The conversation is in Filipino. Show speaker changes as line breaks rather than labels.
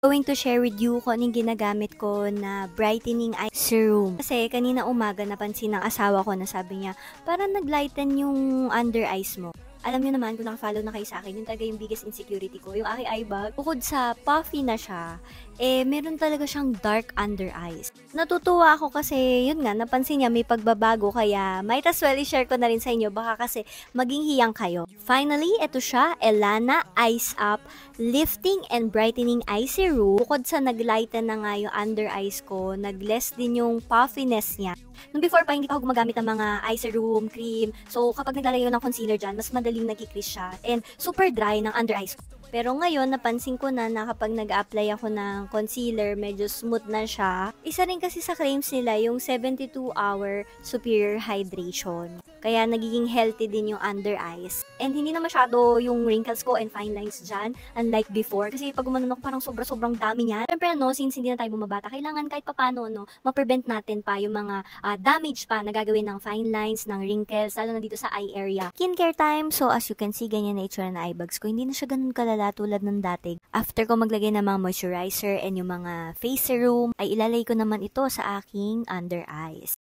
Going to share with you kung anong ginagamit ko na brightening eye serum. Kasi kanina umaga napansin ng asawa ko na sabi niya, parang naglighten yung under eyes mo. Alam niyo naman kung naka-follow na kayo sa akin, yun talaga yung biggest insecurity ko, yung aking eye bag. Bukod sa puffy na siya, meron talaga siyang dark under eyes. Natutuwa ako kasi, yun nga, napansin niya may pagbabago kaya might as well i-share ko na rin sa inyo, baka kasi maging hiyang kayo. Finally, eto siya, Elana Eyes Up Lifting and Brightening Eye Serum. Bukod sa naglighten na nga yung under eyes ko, nag-less din yung puffiness niya. Nung before pa, hindi pa ako gumagamit ng mga eye serum, cream. So, kapag naglalagay ko ng concealer dyan, mas madaling nagkikris siya. And super dry ng under eyes ko. Pero ngayon, napansin ko na kapag nag-apply ako ng concealer, medyo smooth na siya. Isa rin kasi sa claims nila, yung 72-hour superior hydration. Kaya nagiging healthy din yung under eyes. And hindi na masyado yung wrinkles ko and fine lines dyan, unlike before. Kasi pag gumanon ako, parang sobrang dami niya. Siyempre, since hindi na tayo bumabata, kailangan kahit papano, ma-prevent natin pa yung mga damage pa na gagawin ng fine lines, ng wrinkles, lalo na dito sa eye area. Skincare time, so as you can see, ganyan na itsura na eye bags ko. Hindi na siya ganun kalala tulad ng dati. After ko maglagay ng mga moisturizer and yung mga face serum, ay ilalagay ko naman ito sa aking under eyes.